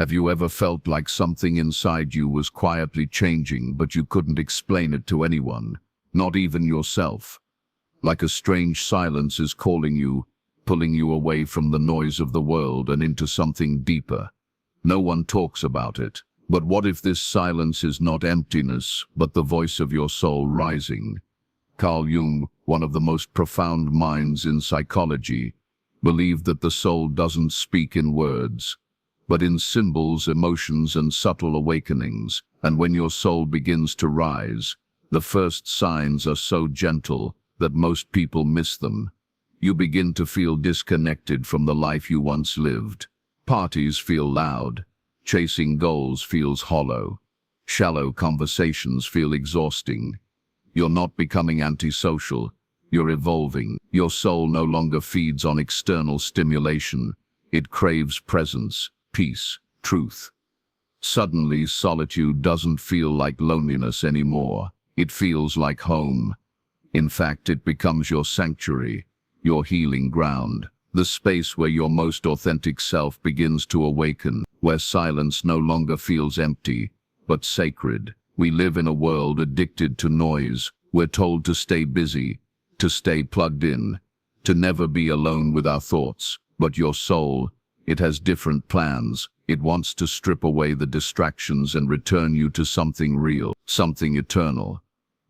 Have you ever felt like something inside you was quietly changing, but you couldn't explain it to anyone, not even yourself? Like a strange silence is calling you, pulling you away from the noise of the world and into something deeper. No one talks about it. But what if this silence is not emptiness, but the voice of your soul rising? Carl Jung, one of the most profound minds in psychology, believed that the soul doesn't speak in words, but in symbols, emotions, and subtle awakenings. And when your soul begins to rise, the first signs are so gentle that most people miss them. You begin to feel disconnected from the life you once lived. Parties feel loud. Chasing goals feels hollow. Shallow conversations feel exhausting. You're not becoming antisocial. You're evolving. Your soul no longer feeds on external stimulation. It craves presence, peace, truth. Suddenly, solitude doesn't feel like loneliness anymore. It feels like home. In fact, it becomes your sanctuary, your healing ground, the space where your most authentic self begins to awaken, where silence no longer feels empty, but sacred. We live in a world addicted to noise. We're told to stay busy, to stay plugged in, to never be alone with our thoughts. But your soul, it has different plans. It wants to strip away the distractions and return you to something real, something eternal.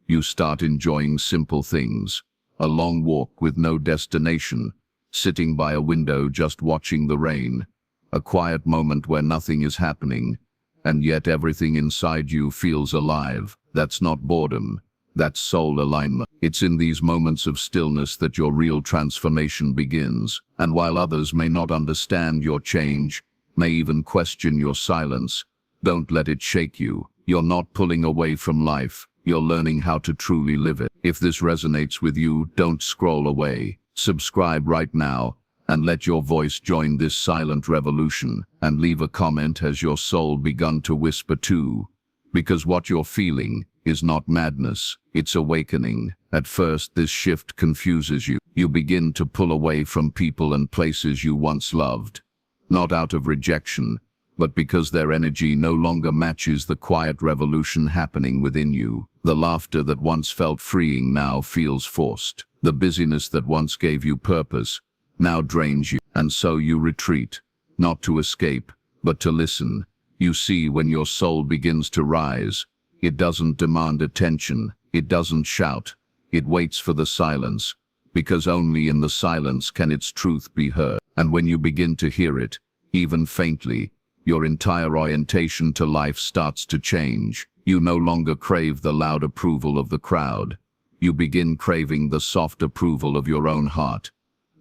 You start enjoying simple things, a long walk with no destination, sitting by a window just watching the rain, a quiet moment where nothing is happening, and yet everything inside you feels alive. That's not boredom, that's soul alignment. It's in these moments of stillness that your real transformation begins. And while others may not understand your change, may even question your silence, don't let it shake you. You're not pulling away from life. You're learning how to truly live it. If this resonates with you, don't scroll away. Subscribe right now and let your voice join this silent revolution, and leave a comment has your soul begun to whisper too. Because what you're feeling is not madness, it's awakening. At first, this shift confuses you. You begin to pull away from people and places you once loved, not out of rejection, but because their energy no longer matches the quiet revolution happening within you. The laughter that once felt freeing now feels forced. The busyness that once gave you purpose now drains you. And so you retreat, not to escape, but to listen. You see, when your soul begins to rise, it doesn't demand attention, it doesn't shout, it waits for the silence, because only in the silence can its truth be heard. And when you begin to hear it, even faintly, your entire orientation to life starts to change. You no longer crave the loud approval of the crowd. You begin craving the soft approval of your own heart.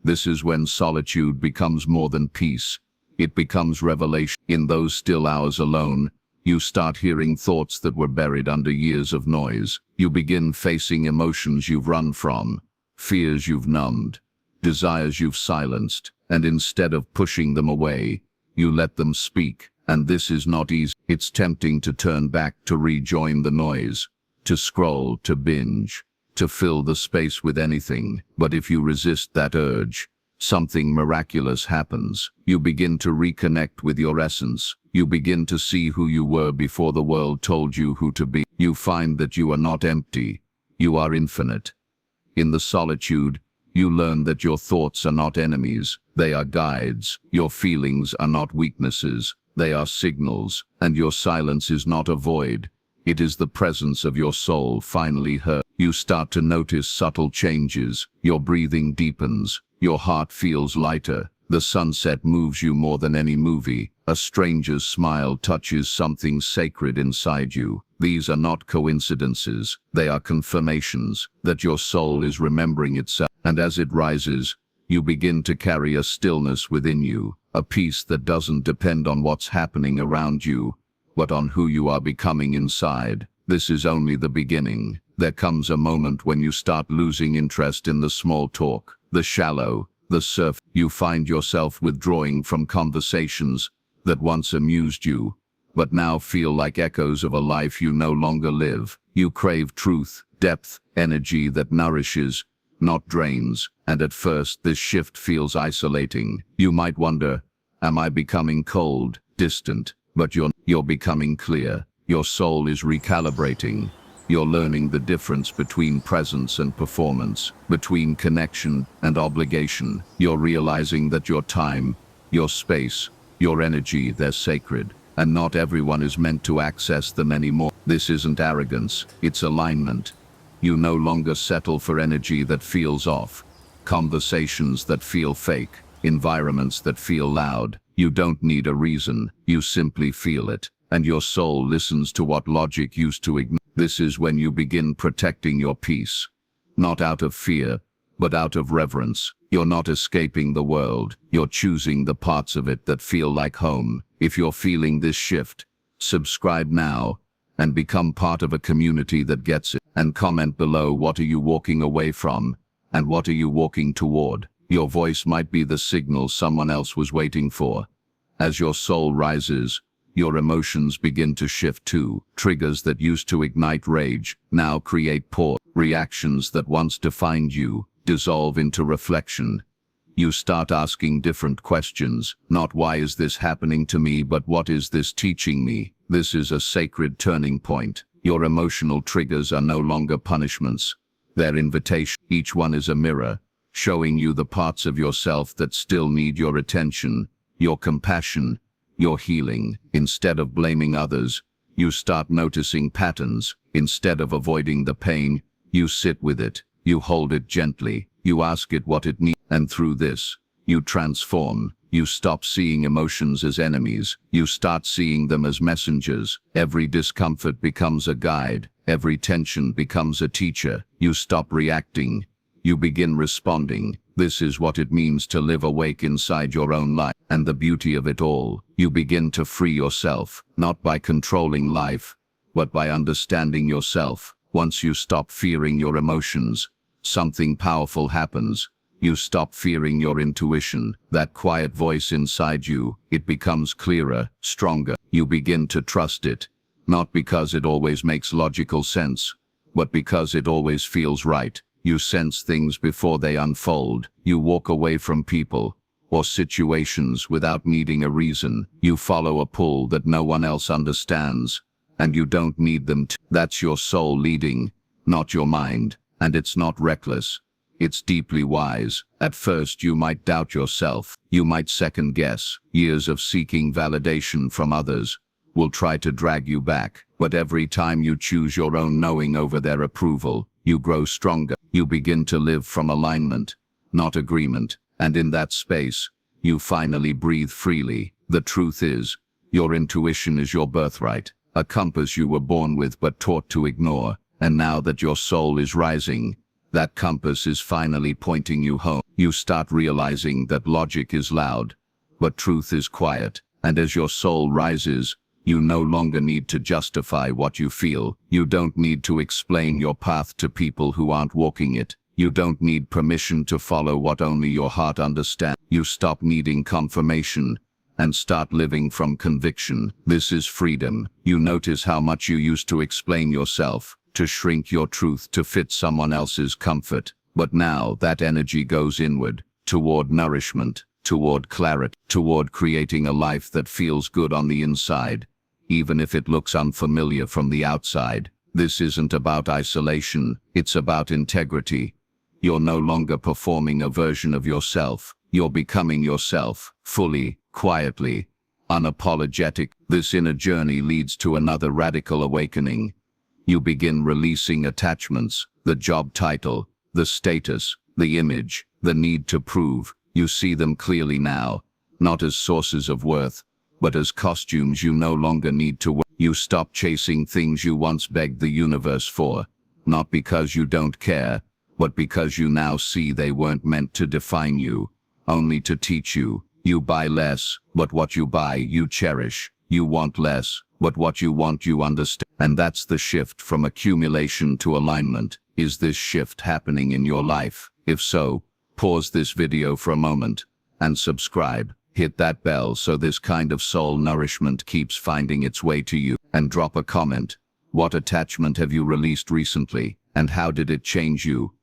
This is when solitude becomes more than peace. It becomes revelation. In those still hours alone, you start hearing thoughts that were buried under years of noise. You begin facing emotions you've run from, fears you've numbed, desires you've silenced, and instead of pushing them away, you let them speak. And this is not easy. It's tempting to turn back, to rejoin the noise, to scroll, to binge, to fill the space with anything. But if you resist that urge, something miraculous happens. You begin to reconnect with your essence. You begin to see who you were before the world told you who to be. You find that you are not empty. You are infinite. In the solitude, you learn that your thoughts are not enemies. They are guides. Your feelings are not weaknesses. They are signals. And your silence is not a void. It is the presence of your soul finally heard. You start to notice subtle changes. Your breathing deepens. Your heart feels lighter. The sunset moves you more than any movie. A stranger's smile touches something sacred inside you. These are not coincidences. They are confirmations that your soul is remembering itself. And as it rises, you begin to carry a stillness within you, a peace that doesn't depend on what's happening around you, but on who you are becoming inside. This is only the beginning. There comes a moment when you start losing interest in the small talk, the shallow, the surface. You find yourself withdrawing from conversations that once amused you, but now feel like echoes of a life you no longer live. You crave truth, depth, energy that nourishes, not drains. And at first this shift feels isolating. You might wonder, am I becoming cold, distant, but you're becoming clear. Your soul is recalibrating. You're learning the difference between presence and performance, between connection and obligation. You're realizing that your time, your space, your energy, they're sacred, and not everyone is meant to access them anymore. This isn't arrogance, it's alignment. You no longer settle for energy that feels off, conversations that feel fake, environments that feel loud. You don't need a reason, you simply feel it, and your soul listens to what logic used to ignore. This is when you begin protecting your peace. Not out of fear, but out of reverence. You're not escaping the world, you're choosing the parts of it that feel like home. If you're feeling this shift, subscribe now and become part of a community that gets it. And comment below, what are you walking away from and what are you walking toward? Your voice might be the signal someone else was waiting for. As your soul rises, your emotions begin to shift too. Triggers that used to ignite rage now create pause. Reactions that once defined you dissolve into reflection. You start asking different questions, not why is this happening to me, but what is this teaching me? This is a sacred turning point. Your emotional triggers are no longer punishments. They're invitation. Each one is a mirror, showing you the parts of yourself that still need your attention, your compassion, your healing. Instead of blaming others, you start noticing patterns. Instead of avoiding the pain, you sit with it, you hold it gently, you ask it what it needs, and through this, you transform. You stop seeing emotions as enemies, you start seeing them as messengers. Every discomfort becomes a guide, every tension becomes a teacher. You stop reacting, you begin responding. This is what it means to live awake inside your own life. And the beauty of it all, you begin to free yourself, not by controlling life, but by understanding yourself. Once you stop fearing your emotions, something powerful happens. You stop fearing your intuition, that quiet voice inside you. It becomes clearer, stronger. You begin to trust it, not because it always makes logical sense, but because it always feels right. You sense things before they unfold. You walk away from people or situations without needing a reason. You follow a pull that no one else understands, and you don't need them to. That's your soul leading, not your mind, and it's not reckless. It's deeply wise. At first you might doubt yourself, you might second guess. Years of seeking validation from others will try to drag you back, but every time you choose your own knowing over their approval, you grow stronger. You begin to live from alignment, not agreement, and in that space, you finally breathe freely. The truth is, your intuition is your birthright, a compass you were born with but taught to ignore, and now that your soul is rising, that compass is finally pointing you home. You start realizing that logic is loud, but truth is quiet. And as your soul rises, you no longer need to justify what you feel. You don't need to explain your path to people who aren't walking it. You don't need permission to follow what only your heart understands. You stop needing confirmation and start living from conviction. This is freedom. You notice how much you used to explain yourself, to shrink your truth to fit someone else's comfort. But now that energy goes inward, toward nourishment, toward clarity, toward creating a life that feels good on the inside, even if it looks unfamiliar from the outside. This isn't about isolation, it's about integrity. You're no longer performing a version of yourself, you're becoming yourself, fully, quietly, unapologetic. This inner journey leads to another radical awakening. You begin releasing attachments, the job title, the status, the image, the need to prove. You see them clearly now, not as sources of worth, but as costumes you no longer need to wear. You stop chasing things you once begged the universe for, not because you don't care, but because you now see they weren't meant to define you, only to teach you. You buy less, but what you buy you cherish. You want less, but what you want you understand. And that's the shift from accumulation to alignment. Is this shift happening in your life? If so, pause this video for a moment and subscribe. Hit that bell so this kind of soul nourishment keeps finding its way to you. And drop a comment. What attachment have you released recently, and how did it change you?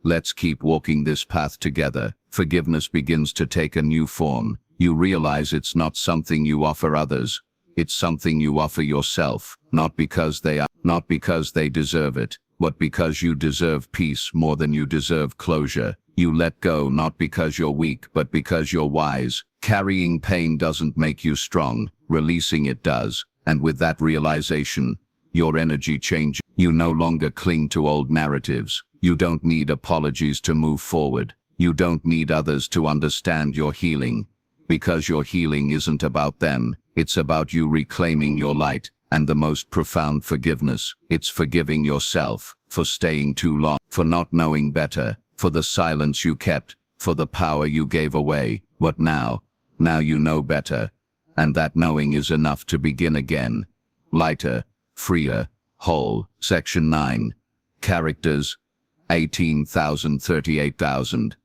Let's keep walking this path together. Forgiveness begins to take a new form. you realize it's not something you offer others. It's something you offer yourself, not because they deserve it, but because you deserve peace more than you deserve closure. You let go not because you're weak, but because you're wise. Carrying pain doesn't make you strong, releasing it does. And with that realization, your energy changes. You no longer cling to old narratives. You don't need apologies to move forward. You don't need others to understand your healing. Because your healing isn't about them, it's about you reclaiming your light. And the most profound forgiveness, it's forgiving yourself for staying too long, for not knowing better, for the silence you kept, for the power you gave away. But now you know better. And that knowing is enough to begin again. Lighter, freer, whole. Section 9. Characters, 18,000, 38,000.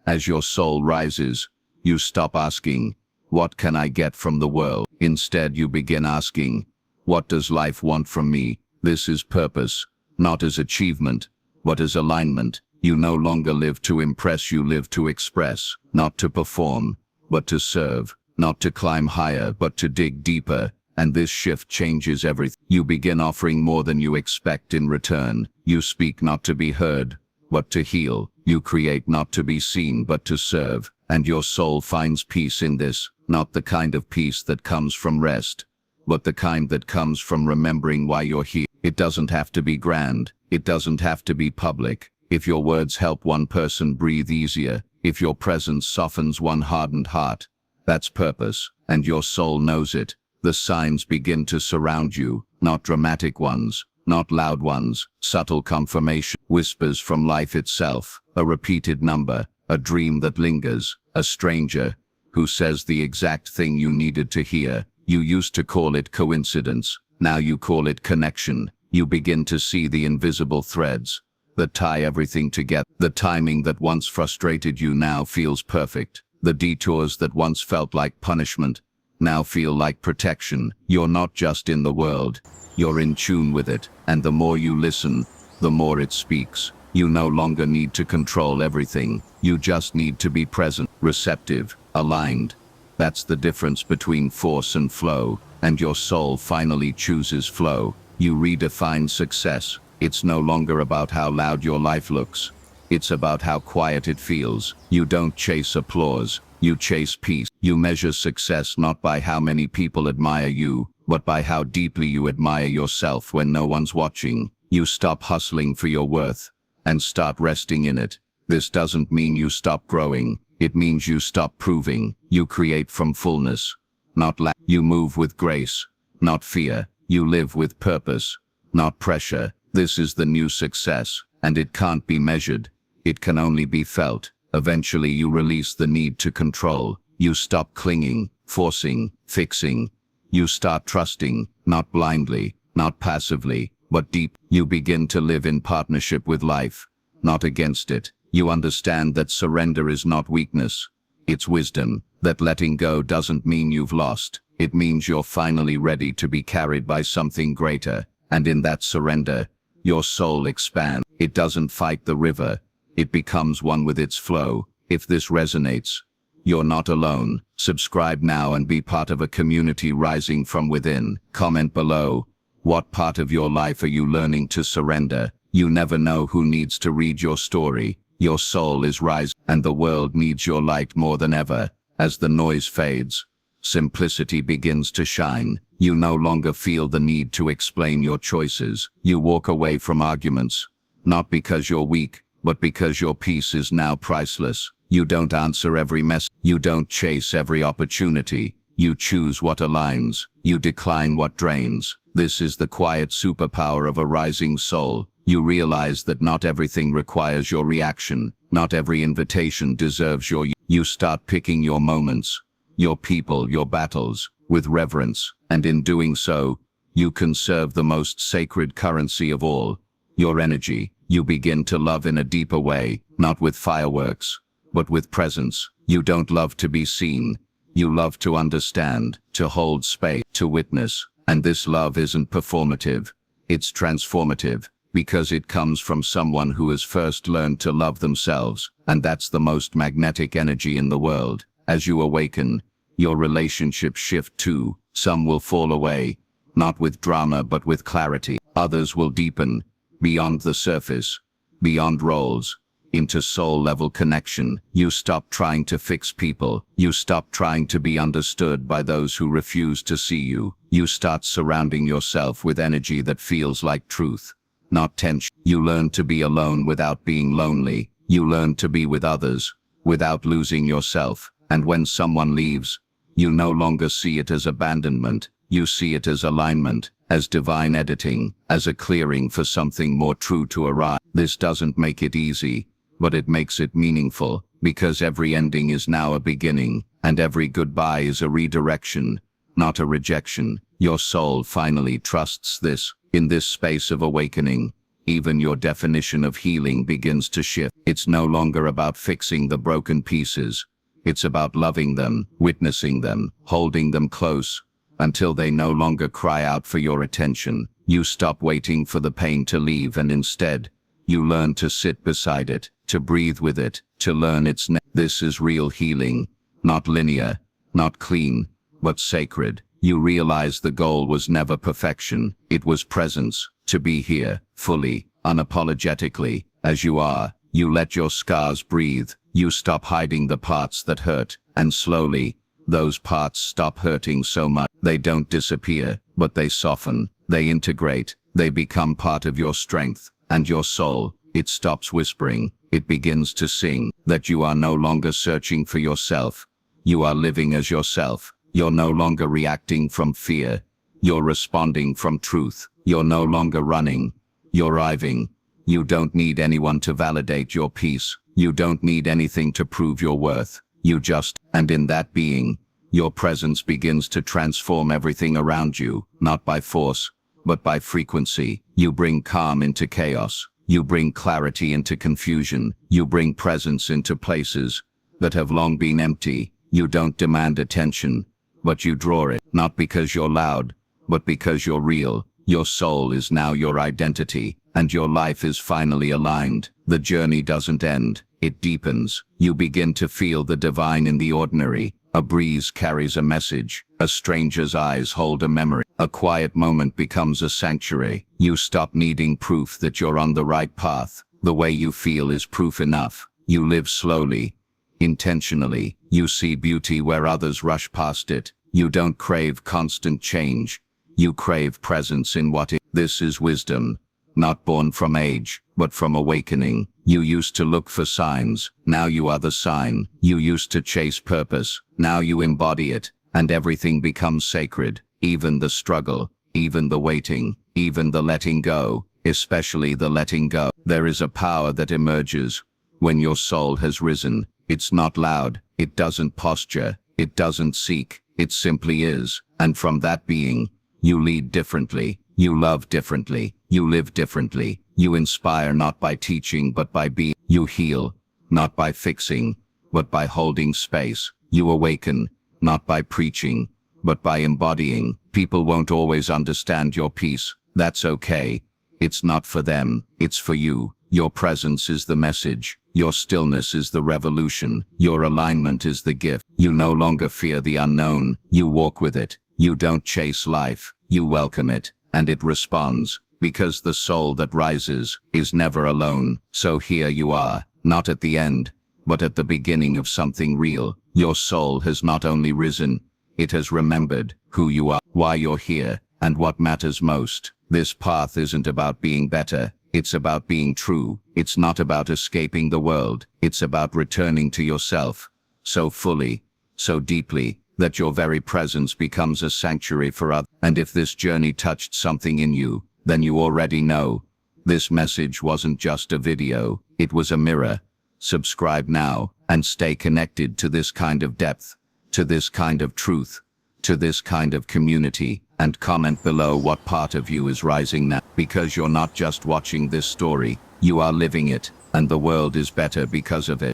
As your soul rises, you stop asking, what can I get from the world? Instead, you begin asking, what does life want from me? This is purpose, not as achievement, but as alignment. You no longer live to impress, you live to express, not to perform, but to serve, not to climb higher, but to dig deeper. And this shift changes everything. You begin offering more than you expect in return. You speak not to be heard, but to heal. You create not to be seen, but to serve. And your soul finds peace in this, not the kind of peace that comes from rest, but the kind that comes from remembering why you're here. It doesn't have to be grand. It doesn't have to be public. If your words help one person breathe easier, if your presence softens one hardened heart, that's purpose, and your soul knows it. The signs begin to surround you, not dramatic ones, not loud ones, subtle confirmation, whispers from life itself, a repeated number, a dream that lingers, a stranger who says the exact thing you needed to hear. You used to call it coincidence, now you call it connection. You begin to see the invisible threads that tie everything together. The timing that once frustrated you now feels perfect. The detours that once felt like punishment now feel like protection. You're not just in the world, you're in tune with it. And the more you listen, the more it speaks. You no longer need to control everything. You just need to be present, receptive, aligned. That's the difference between force and flow. And your soul finally chooses flow. You redefine success. It's no longer about how loud your life looks. It's about how quiet it feels. You don't chase applause. You chase peace. You measure success not by how many people admire you, but by how deeply you admire yourself when no one's watching. You stop hustling for your worth and start resting in it. This doesn't mean you stop growing. It means you stop proving. You create from fullness, not lack. You move with grace, not fear. You live with purpose, not pressure. This is the new success, and it can't be measured. It can only be felt. Eventually you release the need to control. You stop clinging, forcing, fixing. You start trusting, not blindly, not passively, but deep. You begin to live in partnership with life, not against it. You understand that surrender is not weakness, it's wisdom. That letting go doesn't mean you've lost. It means you're finally ready to be carried by something greater. And in that surrender, your soul expands. It doesn't fight the river. It becomes one with its flow. If this resonates, you're not alone. Subscribe now and be part of a community rising from within. Comment below. What part of your life are you learning to surrender? You never know who needs to read your story. Your soul is rising, and the world needs your light more than ever. As the noise fades, simplicity begins to shine. You no longer feel the need to explain your choices. You walk away from arguments, not because you're weak, but because your peace is now priceless. You don't answer every message. You don't chase every opportunity. You choose what aligns. You decline what drains. This is the quiet superpower of a rising soul. You realize that not everything requires your reaction. Not every invitation deserves your. You start picking your moments, your people, your battles, with reverence. And in doing so, you conserve the most sacred currency of all, your energy. You begin to love in a deeper way, not with fireworks, but with presence. You don't love to be seen. You love to understand, to hold space, to witness. And this love isn't performative. It's transformative, because it comes from someone who has first learned to love themselves. And that's the most magnetic energy in the world. As you awaken, Your relationships shift too. Some will fall away, not with drama but with clarity. Others will deepen, beyond the surface, beyond roles, into soul-level connection. You stop trying to fix people. You stop trying to be understood by those who refuse to see you. You start surrounding yourself with energy that feels like truth, not tension. You learn to be alone without being lonely. You learn to be with others, without losing yourself. And when someone leaves, you no longer see it as abandonment. You see it as alignment, as divine editing, as a clearing for something more true to arrive. This doesn't make it easy, but it makes it meaningful, because every ending is now a beginning, and every goodbye is a redirection, not a rejection. Your soul finally trusts this. In this space of awakening, even your definition of healing begins to shift. It's no longer about fixing the broken pieces. It's about loving them, witnessing them, holding them close, until they no longer cry out for your attention. You stop waiting for the pain to leave, and instead, you learn to sit beside it, to breathe with it, to learn its name. This is real healing, not linear, not clean, but sacred. You realize the goal was never perfection. It was presence, to be here, fully, unapologetically, as you are. You let your scars breathe. You stop hiding the parts that hurt, and slowly, those parts stop hurting so much. They don't disappear, but they soften, they integrate, they become part of your strength, and your soul. It stops whispering, it begins to sing, that you are no longer searching for yourself. You are living as yourself. You're no longer reacting from fear. You're responding from truth. You're no longer running. You're arriving. You don't need anyone to validate your peace. You don't need anything to prove your worth. You just, and in that being, your presence begins to transform everything around you, not by force, but by frequency. You bring calm into chaos. You bring clarity into confusion. You bring presence into places that have long been empty. You don't demand attention, but you draw it, not because you're loud, but because you're real. Your soul is now your identity, and your life is finally aligned. The journey doesn't end, it deepens. You begin to feel the divine in the ordinary. A breeze carries a message. A stranger's eyes hold a memory. A quiet moment becomes a sanctuary. You stop needing proof that you're on the right path. The way you feel is proof enough. You live slowly, intentionally. You see beauty where others rush past it. You don't crave constant change. You crave presence in what is. This is wisdom, not born from age, but from awakening. You used to look for signs, now you are the sign. You used to chase purpose, now you embody it, and everything becomes sacred. Even the struggle, even the waiting, even the letting go, especially the letting go. There is a power that emerges when your soul has risen. It's not loud, it doesn't posture, it doesn't seek, it simply is. And from that being, you lead differently, you love differently, you live differently. You inspire not by teaching but by being. You heal, not by fixing, but by holding space. You awaken, not by preaching, but by embodying. People won't always understand your peace. That's okay. It's not for them, it's for you. Your presence is the message. Your stillness is the revolution. Your alignment is the gift. You no longer fear the unknown. You walk with it. You don't chase life. You welcome it, and it responds. Because the soul that rises is never alone. So here you are, not at the end, but at the beginning of something real. Your soul has not only risen, it has remembered who you are, why you're here, and what matters most. This path isn't about being better, it's about being true. It's not about escaping the world, it's about returning to yourself, so fully, so deeply, that your very presence becomes a sanctuary for others. And if this journey touched something in you, then you already know. This message wasn't just a video, it was a mirror. Subscribe now, and stay connected to this kind of depth, to this kind of truth, to this kind of community, and comment below what part of you is rising now. Because you're not just watching this story, you are living it, and the world is better because of it.